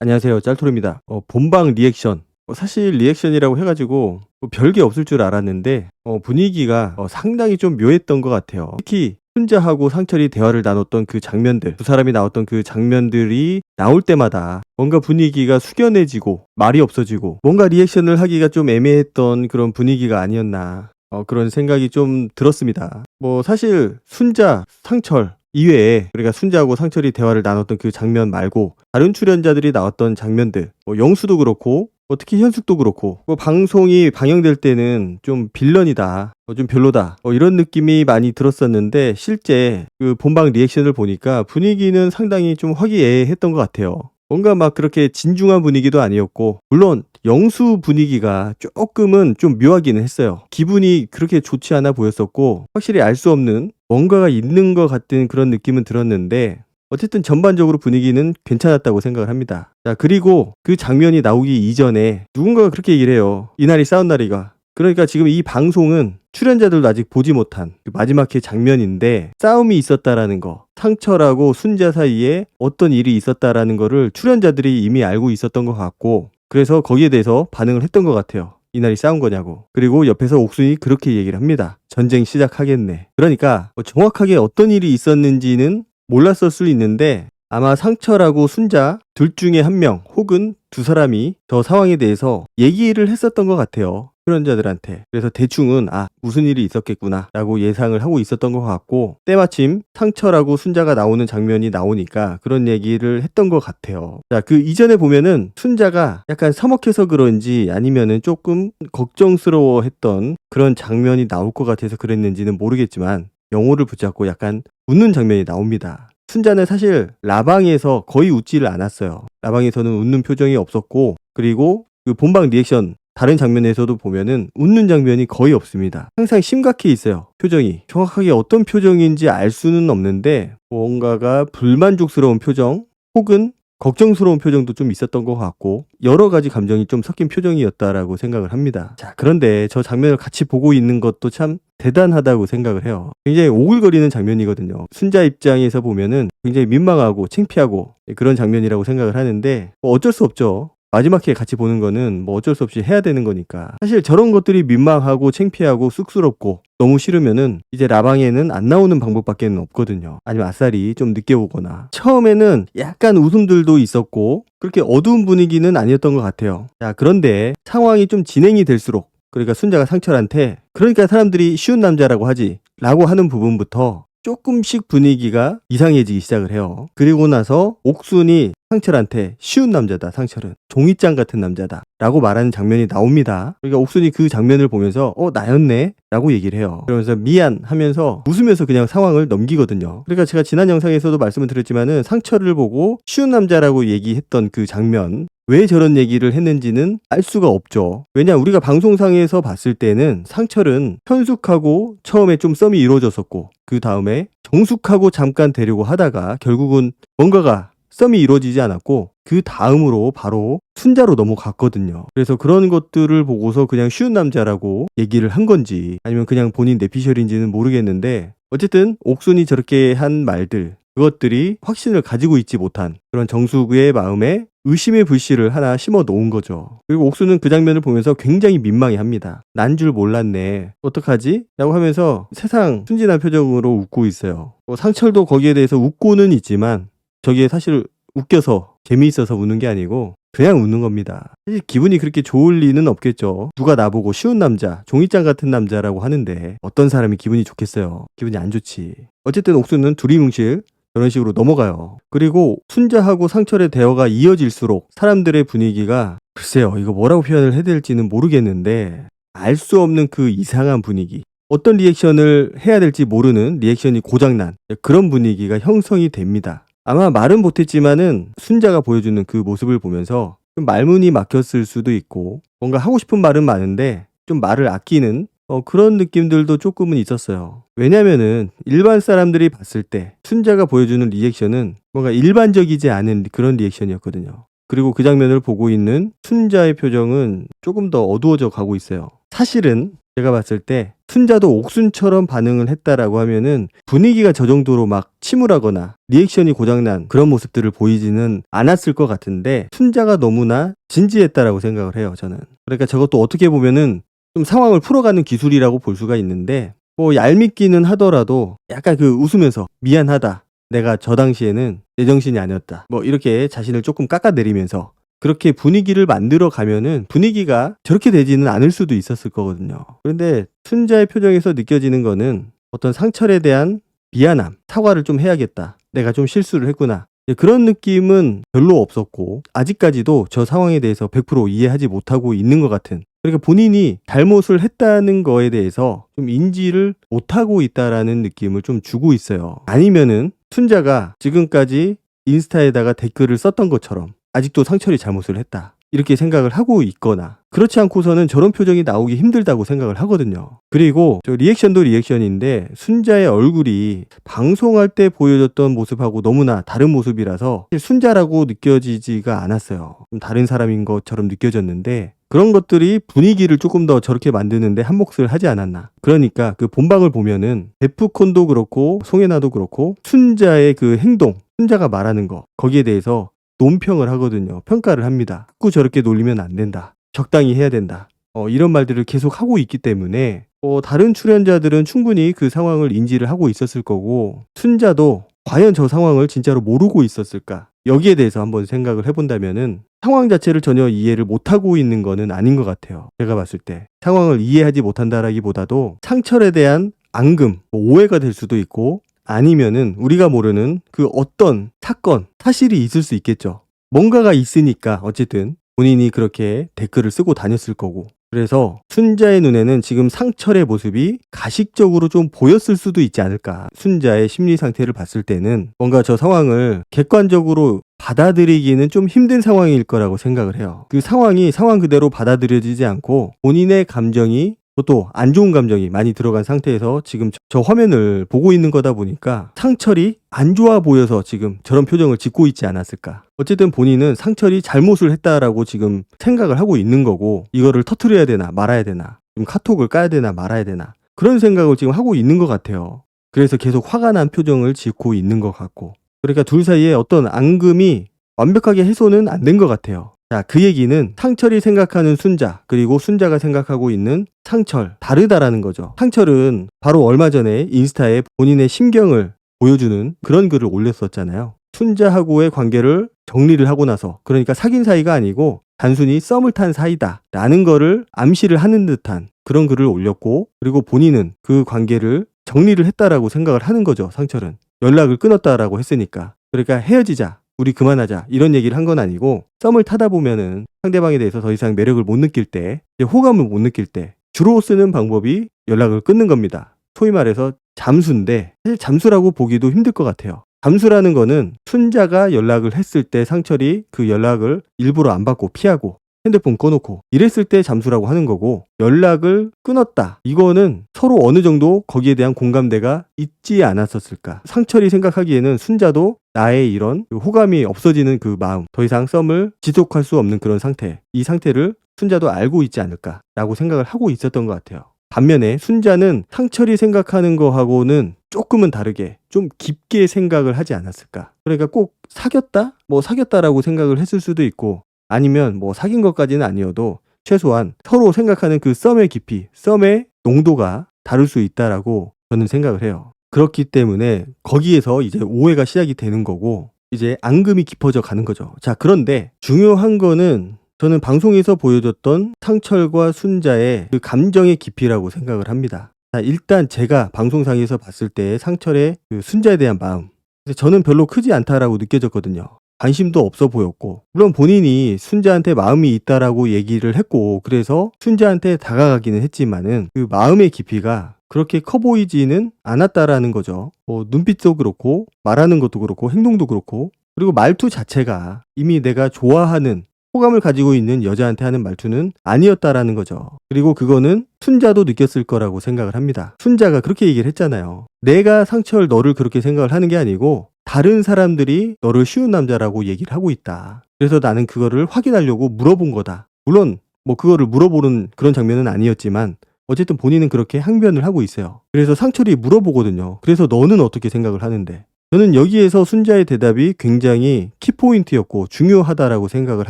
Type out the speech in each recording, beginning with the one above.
안녕하세요. 짤토르입니다. 본방 리액션. 사실 리액션이라고 해가지고 뭐 별게 없을 줄 알았는데 분위기가 상당히 좀 묘했던 것 같아요. 특히 순자하고 상철이 대화를 나눴던 그 장면들, 두 사람이 나왔던 그 장면들이 나올 때마다 뭔가 분위기가 숙연해지고 말이 없어지고 뭔가 리액션을 하기가 좀 애매했던 그런 분위기가 아니었나 그런 생각이 좀 들었습니다. 뭐 사실 순자, 상철 이외에 우리가 순자하고 상철이 대화를 나눴던 그 장면 말고 다른 출연자들이 나왔던 장면들, 영수도 그렇고 특히 현숙도 그렇고 방송이 방영될 때는 좀 빌런이다, 좀 별로다, 이런 느낌이 많이 들었었는데 실제 그 본방 리액션을 보니까 분위기는 상당히 좀 화기애애했던 것 같아요. 뭔가 막 그렇게 진중한 분위기도 아니었고, 물론 영수 분위기가 조금은 좀 묘하기는 했어요. 기분이 그렇게 좋지 않아 보였었고 확실히 알 수 없는 뭔가가 있는 것 같은 그런 느낌은 들었는데 어쨌든 전반적으로 분위기는 괜찮았다고 생각을 합니다. 자, 그리고 그 장면이 나오기 이전에 누군가가 그렇게 얘기를 해요. 이날이 싸운 날이가. 그러니까 지금 이 방송은 출연자들도 아직 보지 못한 그 마지막 회 장면인데 싸움이 있었다라는 거, 상철하고 순자 사이에 어떤 일이 있었다라는 거를 출연자들이 이미 알고 있었던 것 같고, 그래서 거기에 대해서 반응을 했던 것 같아요. 이날이 싸운 거냐고. 그리고 옆에서 옥순이 그렇게 얘기를 합니다. 전쟁 시작하겠네. 그러니까 정확하게 어떤 일이 있었는지는 몰랐을 수 있는데 아마 상철하고 순자 둘 중에 한 명 혹은 두 사람이 저 상황에 대해서 얘기를 했었던 것 같아요. 출연자들한테. 그래서 대충은 무슨 일이 있었겠구나 라고 예상을 하고 있었던 것 같고, 때마침 상철하고 순자가 나오는 장면이 나오니까 그런 얘기를 했던 것 같아요. 자, 그 이전에 보면은 순자가 약간 서먹해서 그런지 아니면은 조금 걱정스러워 했던 그런 장면이 나올 것 같아서 그랬는지는 모르겠지만 영호를 붙잡고 약간 웃는 장면이 나옵니다. 순자는 사실 라방에서 거의 웃지를 않았어요. 라방에서는 웃는 표정이 없었고, 그리고 그 본방 리액션 다른 장면에서도 보면은 웃는 장면이 거의 없습니다. 항상 심각해 있어요. 표정이. 정확하게 어떤 표정인지 알 수는 없는데 뭔가가 불만족스러운 표정 혹은 걱정스러운 표정도 좀 있었던 것 같고 여러 가지 감정이 좀 섞인 표정이었다라고 생각을 합니다. 자, 그런데 저 장면을 같이 보고 있는 것도 참 대단하다고 생각을 해요. 굉장히 오글거리는 장면이거든요. 순자 입장에서 보면은 굉장히 민망하고 창피하고 그런 장면이라고 생각을 하는데 어쩔 수 없죠. 마지막 회 같이 보는 거는 어쩔 수 없이 해야 되는 거니까. 사실 저런 것들이 민망하고 창피하고 쑥스럽고 너무 싫으면은 이제 라방에는 안 나오는 방법밖에 없거든요. 아니면 아싸리 좀 늦게 오거나. 처음에는 약간 웃음들도 있었고 그렇게 어두운 분위기는 아니었던 것 같아요. 자, 그런데 상황이 좀 진행이 될수록, 그러니까 순자가 상철한테 그러니까 사람들이 쉬운 남자라고 하지 라고 하는 부분부터 조금씩 분위기가 이상해지기 시작을 해요. 그리고 나서 옥순이 상철한테 쉬운 남자다, 상철은 종이장 같은 남자다 라고 말하는 장면이 나옵니다. 그러니까 옥순이 그 장면을 보면서 나였네 라고 얘기를 해요. 그러면서 미안 하면서 웃으면서 그냥 상황을 넘기거든요. 그러니까 제가 지난 영상에서도 말씀을 드렸지만은 상철을 보고 쉬운 남자라고 얘기했던 그 장면, 왜 저런 얘기를 했는지는 알 수가 없죠. 왜냐, 우리가 방송상에서 봤을 때는 상철은 현숙하고 처음에 좀 썸이 이루어졌었고 그 다음에 정숙하고 잠깐 되려고 하다가 결국은 뭔가가 썸이 이루어지지 않았고 그 다음으로 바로 순자로 넘어갔거든요. 그래서 그런 것들을 보고서 그냥 쉬운 남자라고 얘기를 한 건지 아니면 그냥 본인 내피셜인지는 모르겠는데, 어쨌든 옥순이 저렇게 한 말들, 그것들이 확신을 가지고 있지 못한 그런 정숙의 마음에 의심의 불씨를 하나 심어 놓은 거죠. 그리고 옥수는 그 장면을 보면서 굉장히 민망해합니다. 난 줄 몰랐네. 어떡하지? 라고 하면서 세상 순진한 표정으로 웃고 있어요. 상철도 거기에 대해서 웃고는 있지만 저게 사실 웃겨서 재미있어서 웃는 게 아니고 그냥 웃는 겁니다. 사실 기분이 그렇게 좋을 리는 없겠죠. 누가 나보고 쉬운 남자, 종이장 같은 남자라고 하는데 어떤 사람이 기분이 좋겠어요. 기분이 안 좋지. 어쨌든 옥수는 두리뭉실 이런 식으로 넘어가요. 그리고 순자하고 상철의 대화가 이어질수록 사람들의 분위기가, 글쎄요, 이거 뭐라고 표현을 해야 될지는 모르겠는데 알 수 없는 그 이상한 분위기, 어떤 리액션을 해야 될지 모르는 리액션이 고장난 그런 분위기가 형성이 됩니다. 아마 말은 못했지만은 순자가 보여주는 그 모습을 보면서 좀 말문이 막혔을 수도 있고 뭔가 하고 싶은 말은 많은데 좀 말을 아끼는 그런 느낌들도 조금은 있었어요. 왜냐면은 일반 사람들이 봤을 때 순자가 보여주는 리액션은 뭔가 일반적이지 않은 그런 리액션이었거든요. 그리고 그 장면을 보고 있는 순자의 표정은 조금 더 어두워져 가고 있어요. 사실은 제가 봤을 때 순자도 옥순처럼 반응을 했다라고 하면은 분위기가 저 정도로 막 침울하거나 리액션이 고장난 그런 모습들을 보이지는 않았을 것 같은데, 순자가 너무나 진지했다라고 생각을 해요, 저는. 그러니까 저것도 어떻게 보면은 좀 상황을 풀어가는 기술이라고 볼 수가 있는데, 뭐 얄밉기는 하더라도 약간 그 웃으면서 미안하다, 내가 저 당시에는 제정신이 아니었다, 뭐 이렇게 자신을 조금 깎아내리면서 그렇게 분위기를 만들어 가면은 분위기가 저렇게 되지는 않을 수도 있었을 거거든요. 그런데 순자의 표정에서 느껴지는 거는 어떤 상철에 대한 미안함, 사과를 좀 해야겠다, 내가 좀 실수를 했구나, 그런 느낌은 별로 없었고, 아직까지도 저 상황에 대해서 100% 이해하지 못하고 있는 것 같은, 그러니까 본인이 잘못을 했다는 거에 대해서 좀 인지를 못하고 있다라는 느낌을 좀 주고 있어요. 아니면은 순자가 지금까지 인스타에다가 댓글을 썼던 것처럼 아직도 상철이 잘못을 했다, 이렇게 생각을 하고 있거나, 그렇지 않고서는 저런 표정이 나오기 힘들다고 생각을 하거든요. 그리고 저 리액션도 리액션인데 순자의 얼굴이 방송할 때 보여줬던 모습하고 너무나 다른 모습이라서 순자라고 느껴지지가 않았어요. 좀 다른 사람인 것처럼 느껴졌는데, 그런 것들이 분위기를 조금 더 저렇게 만드는데 한몫을 하지 않았나. 그러니까 그 본방을 보면은 데프콘도 그렇고 송혜나도 그렇고 순자의 그 행동, 순자가 말하는 거, 거기에 대해서 논평을 하거든요. 평가를 합니다. 자꾸 저렇게 놀리면 안 된다, 적당히 해야 된다, 이런 말들을 계속 하고 있기 때문에 다른 출연자들은 충분히 그 상황을 인지를 하고 있었을 거고, 순자도 과연 저 상황을 진짜로 모르고 있었을까, 여기에 대해서 한번 생각을 해본다면은 상황 자체를 전혀 이해를 못하고 있는 거는 아닌 것 같아요. 제가 봤을 때 상황을 이해하지 못한다라기보다도 상철에 대한 앙금, 오해가 될 수도 있고, 아니면은 우리가 모르는 그 어떤 사건, 사실이 있을 수 있겠죠. 뭔가가 있으니까 어쨌든 본인이 그렇게 댓글을 쓰고 다녔을 거고, 그래서 순자의 눈에는 지금 상철의 모습이 가식적으로 좀 보였을 수도 있지 않을까. 순자의 심리 상태를 봤을 때는 뭔가 저 상황을 객관적으로 받아들이기는 좀 힘든 상황일 거라고 생각을 해요. 그 상황이 상황 그대로 받아들여지지 않고 본인의 감정이, 또 안 좋은 감정이 많이 들어간 상태에서 지금 저 화면을 보고 있는 거다 보니까 상철이 안 좋아 보여서 지금 저런 표정을 짓고 있지 않았을까. 어쨌든 본인은 상철이 잘못을 했다라고 지금 생각을 하고 있는 거고, 이거를 터트려야 되나 말아야 되나, 좀 카톡을 까야 되나 말아야 되나, 그런 생각을 지금 하고 있는 것 같아요. 그래서 계속 화가 난 표정을 짓고 있는 것 같고, 그러니까 둘 사이에 어떤 앙금이 완벽하게 해소는 안 된 것 같아요. 자, 그 얘기는 상철이 생각하는 순자, 그리고 순자가 생각하고 있는 상철, 다르다라는 거죠. 상철은 바로 얼마 전에 인스타에 본인의 심경을 보여주는 그런 글을 올렸었잖아요. 순자하고의 관계를 정리를 하고 나서, 그러니까 사귄 사이가 아니고 단순히 썸을 탄 사이다 라는 거를 암시를 하는 듯한 그런 글을 올렸고, 그리고 본인은 그 관계를 정리를 했다라고 생각을 하는 거죠. 상철은 연락을 끊었다라고 했으니까. 그러니까 헤어지자, 우리 그만하자, 이런 얘기를 한 건 아니고, 썸을 타다 보면은 상대방에 대해서 더 이상 매력을 못 느낄 때, 호감을 못 느낄 때 주로 쓰는 방법이 연락을 끊는 겁니다. 소위 말해서 잠수인데, 사실 잠수라고 보기도 힘들 것 같아요. 잠수라는 거는 순자가 연락을 했을 때 상철이 그 연락을 일부러 안 받고 피하고 핸드폰 꺼놓고 이랬을 때 잠수라고 하는 거고, 연락을 끊었다, 이거는 서로 어느 정도 거기에 대한 공감대가 있지 않았었을까. 상철이 생각하기에는 순자도 나의 이런 호감이 없어지는 그 마음, 더 이상 썸을 지속할 수 없는 그런 상태, 이 상태를 순자도 알고 있지 않을까 라고 생각을 하고 있었던 것 같아요. 반면에 순자는 상철이 생각하는 거하고는 조금은 다르게 좀 깊게 생각을 하지 않았을까. 그러니까 꼭 사귀었다? 뭐 사귀었다라고 생각을 했을 수도 있고, 아니면 뭐 사귄 것까지는 아니어도 최소한 서로 생각하는 그 썸의 깊이, 썸의 농도가 다를 수 있다라고 저는 생각을 해요. 그렇기 때문에 거기에서 이제 오해가 시작이 되는 거고, 이제 앙금이 깊어져 가는 거죠. 자, 그런데 중요한 거는 저는 방송에서 보여줬던 상철과 순자의 그 감정의 깊이라고 생각을 합니다. 자, 일단 제가 방송상에서 봤을 때 상철의 그 순자에 대한 마음, 저는 별로 크지 않다라고 느껴졌거든요. 관심도 없어 보였고, 물론 본인이 순자한테 마음이 있다라고 얘기를 했고, 그래서 순자한테 다가가기는 했지만은 그 마음의 깊이가 그렇게 커 보이지는 않았다라는 거죠. 눈빛도 그렇고 말하는 것도 그렇고 행동도 그렇고, 그리고 말투 자체가 이미 내가 좋아하는, 호감을 가지고 있는 여자한테 하는 말투는 아니었다라는 거죠. 그리고 그거는 순자도 느꼈을 거라고 생각을 합니다. 순자가 그렇게 얘기를 했잖아요. 내가 상철 너를 그렇게 생각을 하는 게 아니고 다른 사람들이 너를 쉬운 남자라고 얘기를 하고 있다. 그래서 나는 그거를 확인하려고 물어본 거다. 물론 뭐 그거를 물어보는 그런 장면은 아니었지만 어쨌든 본인은 그렇게 항변을 하고 있어요. 그래서 상철이 물어보거든요. 그래서 너는 어떻게 생각을 하는데? 저는 여기에서 순자의 대답이 굉장히 키포인트였고 중요하다라고 생각을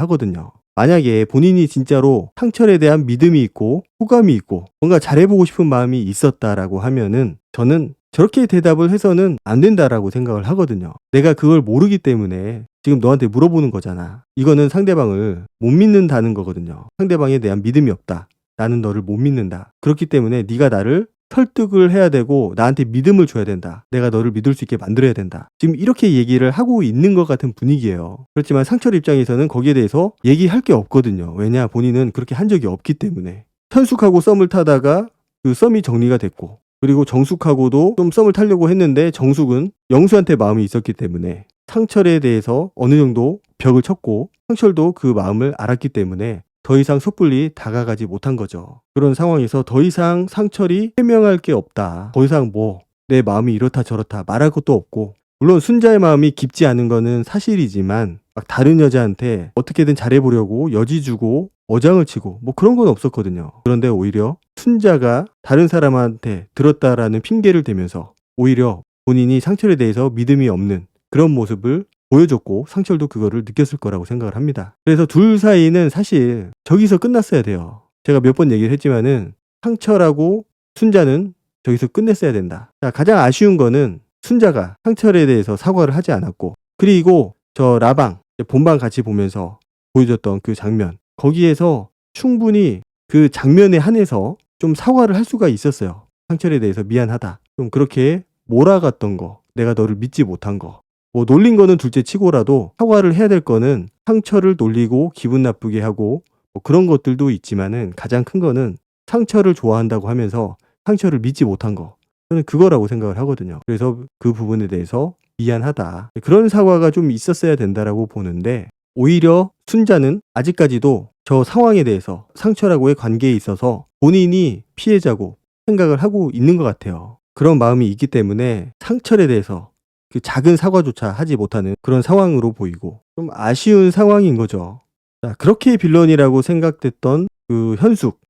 하거든요. 만약에 본인이 진짜로 상철에 대한 믿음이 있고 호감이 있고 뭔가 잘해보고 싶은 마음이 있었다라고 하면은 저는 저렇게 대답을 해서는 안 된다라고 생각을 하거든요. 내가 그걸 모르기 때문에 지금 너한테 물어보는 거잖아. 이거는 상대방을 못 믿는다는 거거든요. 상대방에 대한 믿음이 없다. 나는 너를 못 믿는다. 그렇기 때문에 네가 나를 설득을 해야 되고 나한테 믿음을 줘야 된다. 내가 너를 믿을 수 있게 만들어야 된다. 지금 이렇게 얘기를 하고 있는 것 같은 분위기예요. 그렇지만 상철 입장에서는 거기에 대해서 얘기할 게 없거든요. 왜냐? 본인은 그렇게 한 적이 없기 때문에. 현숙하고 썸을 타다가 그 썸이 정리가 됐고, 그리고 정숙하고도 좀 썸을 타려고 했는데 정숙은 영수한테 마음이 있었기 때문에 상철에 대해서 어느 정도 벽을 쳤고, 상철도 그 마음을 알았기 때문에 더 이상 섣불리 다가가지 못한 거죠. 그런 상황에서 더 이상 상철이 해명할 게 없다. 더 이상 뭐 내 마음이 이렇다 저렇다 말할 것도 없고, 물론 순자의 마음이 깊지 않은 거는 사실이지만 막 다른 여자한테 어떻게든 잘해보려고 여지 주고 어장을 치고 뭐 그런 건 없었거든요. 그런데 오히려 순자가 다른 사람한테 들었다라는 핑계를 대면서 오히려 본인이 상철에 대해서 믿음이 없는 그런 모습을 보여줬고, 상철도 그거를 느꼈을 거라고 생각을 합니다. 그래서 둘 사이는 사실 저기서 끝났어야 돼요. 제가 몇 번 얘기를 했지만은 상철하고 순자는 저기서 끝냈어야 된다. 자, 가장 아쉬운 거는 순자가 상철에 대해서 사과를 하지 않았고, 그리고 저 라방 본방 같이 보면서 보여줬던 그 장면, 거기에서 충분히 그 장면에 한해서 좀 사과를 할 수가 있었어요. 상철에 대해서 미안하다. 좀 그렇게 몰아갔던 거, 내가 너를 믿지 못한 거, 뭐 놀린 거는 둘째 치고라도 사과를 해야 될 거는 상철을 놀리고 기분 나쁘게 하고 뭐 그런 것들도 있지만은 가장 큰 거는 상철을 좋아한다고 하면서 상철을 믿지 못한 거, 저는 그거라고 생각을 하거든요. 그래서 그 부분에 대해서 미안하다, 그런 사과가 좀 있었어야 된다라고 보는데, 오히려 순자는 아직까지도 저 상황에 대해서 상철하고의 관계에 있어서 본인이 피해자고 생각을 하고 있는 것 같아요. 그런 마음이 있기 때문에 상철에 대해서 그 작은 사과조차 하지 못하는 그런 상황으로 보이고 좀 아쉬운 상황인 거죠. 자, 그렇게 빌런이라고 생각됐던 그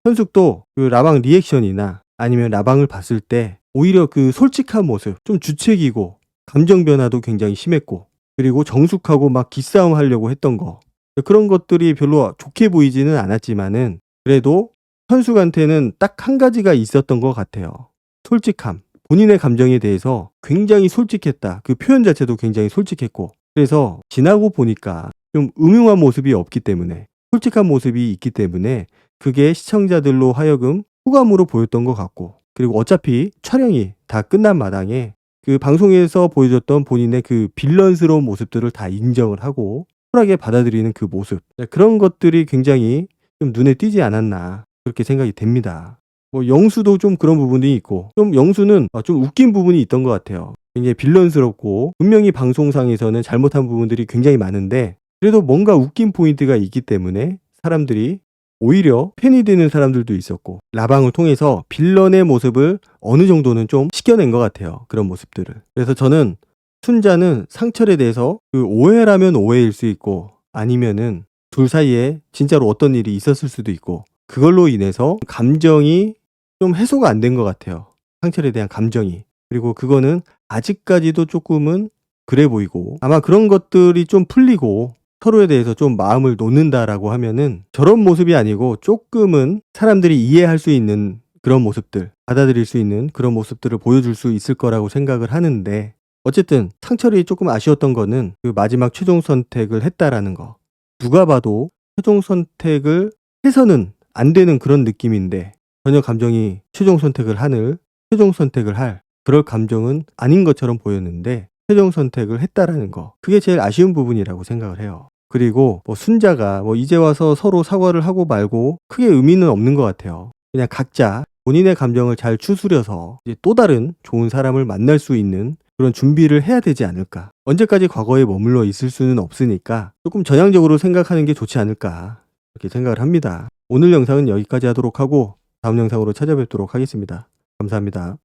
현숙도 그 라방 리액션이나 아니면 라방을 봤을 때 오히려 그 솔직한 모습, 좀 주책이고 감정 변화도 굉장히 심했고, 그리고 정숙하고 막 기싸움 하려고 했던 거, 그런 것들이 별로 좋게 보이지는 않았지만은 그래도 현숙한테는 딱 한 가지가 있었던 것 같아요. 솔직함. 본인의 감정에 대해서 굉장히 솔직했다. 그 표현 자체도 굉장히 솔직했고, 그래서 지나고 보니까 좀 음흉한 모습이 없기 때문에, 솔직한 모습이 있기 때문에 그게 시청자들로 하여금 호감으로 보였던 것 같고, 그리고 어차피 촬영이 다 끝난 마당에 그 방송에서 보여줬던 본인의 그 빌런스러운 모습들을 다 인정을 하고 쿨하게 받아들이는 그 모습, 그런 것들이 굉장히 좀 눈에 띄지 않았나 그렇게 생각이 됩니다. 뭐 영수도 좀 그런 부분이 있고, 좀 영수는 좀 웃긴 부분이 있던 것 같아요. 굉장히 빌런스럽고 분명히 방송상에서는 잘못한 부분들이 굉장히 많은데 그래도 뭔가 웃긴 포인트가 있기 때문에 사람들이 오히려 팬이 되는 사람들도 있었고, 라방을 통해서 빌런의 모습을 어느 정도는 좀 식혀낸 것 같아요. 그런 모습들을. 그래서 저는 순자는 상철에 대해서 그 오해라면 오해일 수 있고, 아니면은 둘 사이에 진짜로 어떤 일이 있었을 수도 있고, 그걸로 인해서 감정이 좀 해소가 안 된 것 같아요. 상철에 대한 감정이. 그리고 그거는 아직까지도 조금은 그래 보이고, 아마 그런 것들이 좀 풀리고 서로에 대해서 좀 마음을 놓는다라고 하면은 저런 모습이 아니고 조금은 사람들이 이해할 수 있는 그런 모습들, 받아들일 수 있는 그런 모습들을 보여줄 수 있을 거라고 생각을 하는데, 어쨌든 상철이 조금 아쉬웠던 거는 그 마지막 최종 선택을 했다라는 거. 누가 봐도 최종 선택을 해서는 안 되는 그런 느낌인데 전혀 감정이 최종 선택을 할 그럴 감정은 아닌 것처럼 보였는데 최종 선택을 했다라는 거, 그게 제일 아쉬운 부분이라고 생각을 해요. 그리고 뭐 순자가 뭐 이제 와서 서로 사과를 하고 말고 크게 의미는 없는 것 같아요. 그냥 각자 본인의 감정을 잘 추스려서 이제 또 다른 좋은 사람을 만날 수 있는 그런 준비를 해야 되지 않을까. 언제까지 과거에 머물러 있을 수는 없으니까 조금 전향적으로 생각하는 게 좋지 않을까, 이렇게 생각을 합니다. 오늘 영상은 여기까지 하도록 하고 다음 영상으로 찾아뵙도록 하겠습니다. 감사합니다.